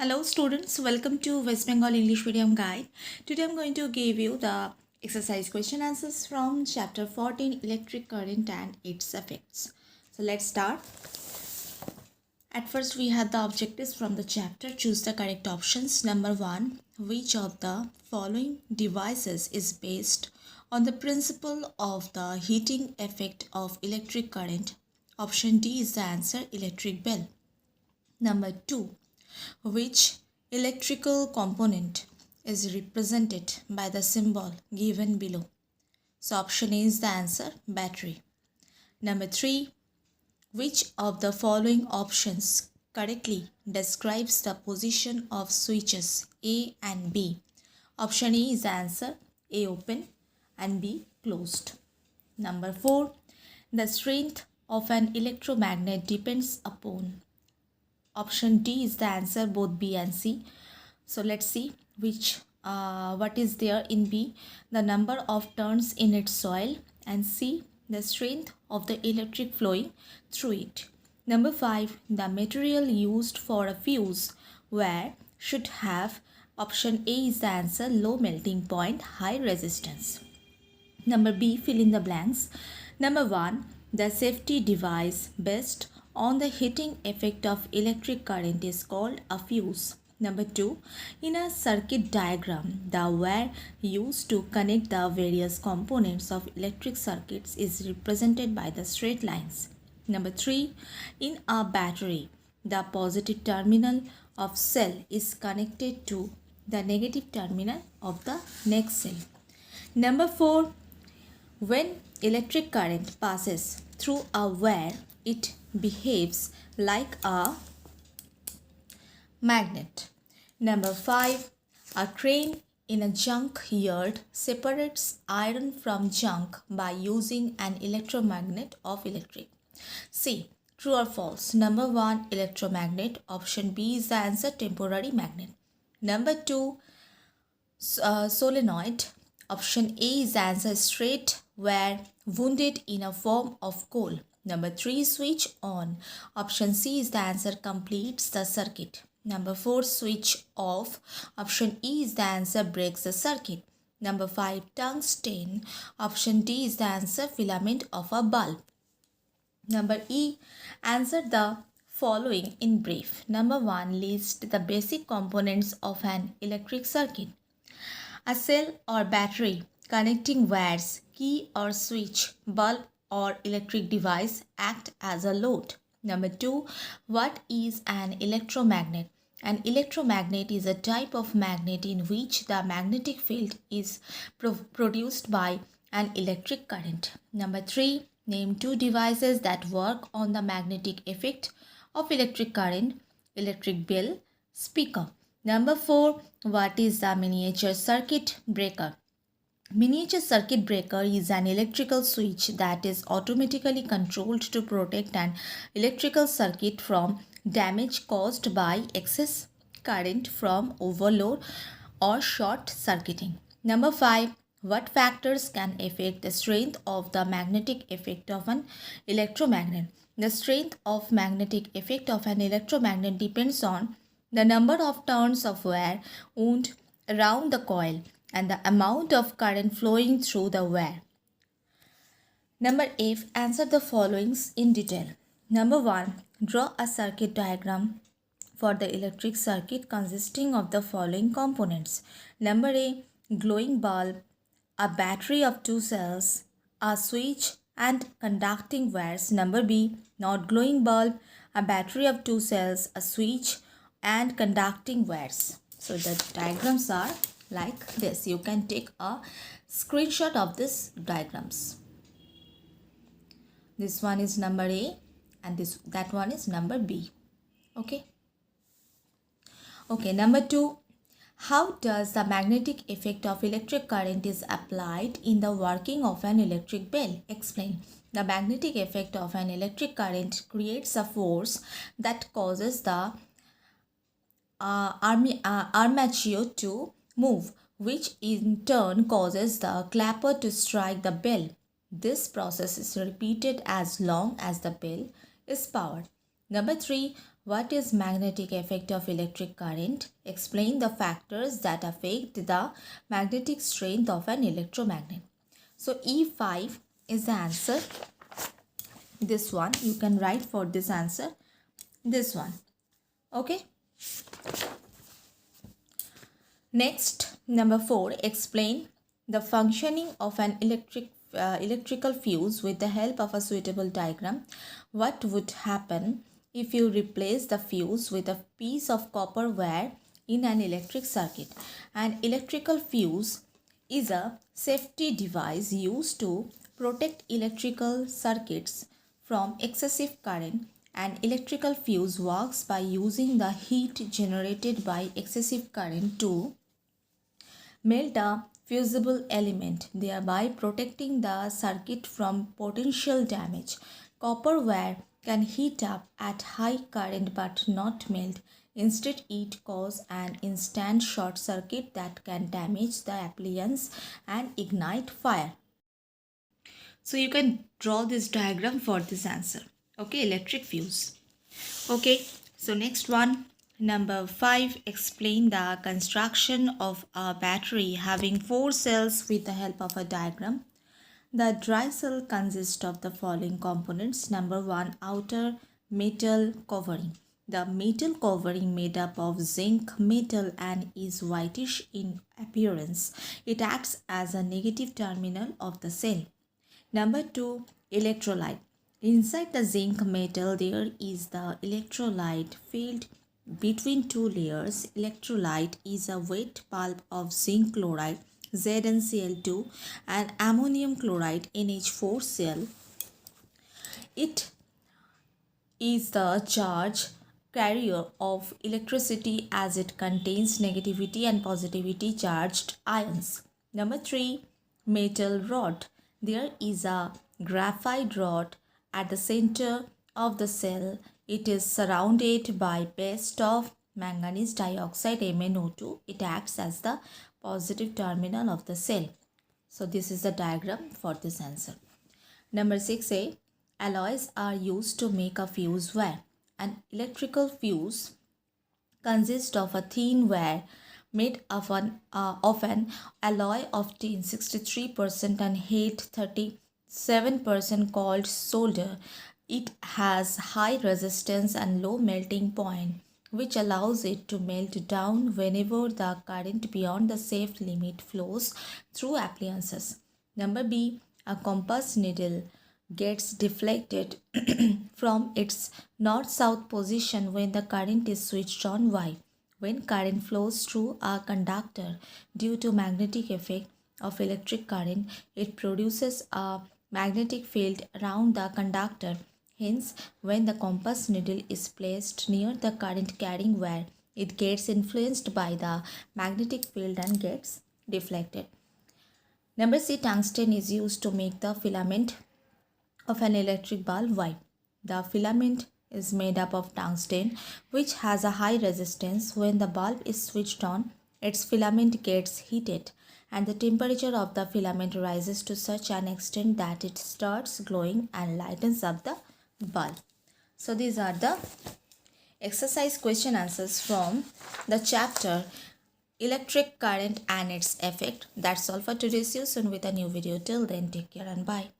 Hello students, welcome to West Bengal English Medium Guide. Today I am going to give you the exercise question answers from chapter 14 Electric Current and its Effects. So let's start. At first we had the objectives from the chapter. Choose the correct options. Number 1. Which of the following devices is based on the principle of the heating effect of electric current? Option D is the answer, electric bell. Number 2. Which electrical component is represented by the symbol given below? So option A is the answer, battery. Number 3. Which of the following options correctly describes the position of switches A and B? Option A is the answer, A open and B closed. Number 4. The strength of an electromagnet depends upon. Option D is the answer, both B and C. So let's see what is there in B. The number of turns in its soil, and C, the strength of the electric flowing through it. Number 5, the material used for a fuse wire should have. Option A is the answer, low melting point, high resistance. Number B, fill in the blanks. Number 1, the safety device based on the heating effect of electric current is called a fuse. Number 2, in a circuit diagram, the wire used to connect the various components of electric circuits is represented by the straight lines. Number 3, in a battery, the positive terminal of cell is connected to the negative terminal of the next cell. Number 4, when electric current passes through a wire, it behaves like a magnet. Number 5, a crane in a junk yard separates iron from junk by using an electromagnet of electric. C, true or false? Number 1, electromagnet. Option B is the answer, temporary magnet. Number 2, solenoid. Option A is the answer, straight wire wounded in a form of coal. Number 3, switch on. Option C is the answer, completes the circuit. Number 4, switch off. Option E is the answer, breaks the circuit. Number 5, tungsten. Option D is the answer, filament of a bulb. Number E, answer the following in brief. Number 1, list the basic components of an electric circuit. A cell or battery, connecting wires, key or switch, bulb or electric device act as a load. Number 2, what is an electromagnet? An electromagnet is a type of magnet in which the magnetic field is produced by an electric current. Number 3, name 2 devices that work on the magnetic effect of electric current. Electric bell, speaker. Number 4, what is the miniature circuit breaker? Miniature circuit breaker is an electrical switch that is automatically controlled to protect an electrical circuit from damage caused by excess current from overload or short circuiting. Number 5, what factors can affect the strength of the magnetic effect of an electromagnet? The strength of magnetic effect of an electromagnet depends on the number of turns of wire wound around the coil and the amount of current flowing through the wire. Number 8, answer the followings in detail. Number 1, draw a circuit diagram for the electric circuit consisting of the following components. Number A, glowing bulb, a battery of 2 cells, a switch and conducting wires. Number B, not glowing bulb, a battery of 2 cells, a switch and conducting wires. So the diagrams are like this. You can take a screenshot of these diagrams. This one is number A and that one is number B. Okay. Number 2, how does the magnetic effect of electric current is applied in the working of an electric bell? Explain. The magnetic effect of an electric current creates a force that causes the armature to move, which in turn causes the clapper to strike the bell. This process is repeated as long as the bell is powered. Number 3, What is magnetic effect of electric current? Explain the factors that affect the magnetic strength of an electromagnet. So E5 is the answer. This one you can write for this answer. This one. Okay. Next, number 4, explain the functioning of an electrical fuse with the help of a suitable diagram. What would happen if you replace the fuse with a piece of copper wire in an electric circuit? An electrical fuse is a safety device used to protect electrical circuits from excessive current. An electrical fuse works by using the heat generated by excessive current to melt a fusible element, thereby protecting the circuit from potential damage. Copper wire can heat up at high current but not melt. Instead, it causes an instant short circuit that can damage the appliance and ignite fire. So you can draw this diagram for this answer. Okay, electric fuse. Okay, so next one, number 5, explain the construction of a battery having 4 cells with the help of a diagram. The dry cell consists of the following components. Number 1, outer metal covering. The metal covering made up of zinc metal and is whitish in appearance. It acts as a negative terminal of the cell. Number 2, electrolyte. Inside the zinc metal there is the electrolyte filled between two layers. Electrolyte is a wet pulp of zinc chloride ZnCl2 and ammonium chloride NH4 cell. It is the charge carrier of electricity as it contains negativity and positivity charged ions. Number 3, metal rod. There is a graphite rod at the center of the cell. It is surrounded by paste of manganese dioxide MnO2. It acts as the positive terminal of the cell. So this is the diagram for this answer. Number 6a, alloys are used to make a fuse wire. An electrical fuse consists of a thin wire made of an alloy of tin 63% and lead 37% called solder. It has high resistance and low melting point, which allows it to melt down whenever the current beyond the safe limit flows through appliances. Number B, a compass needle gets deflected from its north-south position when the current is switched on Y. When current flows through a conductor due to magnetic effect of electric current, it produces a magnetic field around the conductor. Hence, when the compass needle is placed near the current carrying wire, it gets influenced by the magnetic field and gets deflected. Number C, tungsten is used to make the filament of an electric bulb white. The filament is made up of tungsten, which has a high resistance. When the bulb is switched on, its filament gets heated and the temperature of the filament rises to such an extent that it starts glowing and lightens up the bulb. So these are the exercise question answers from the chapter Electric Current and its Effect. That's all for today. See you soon with a new video. Till then, take care and bye.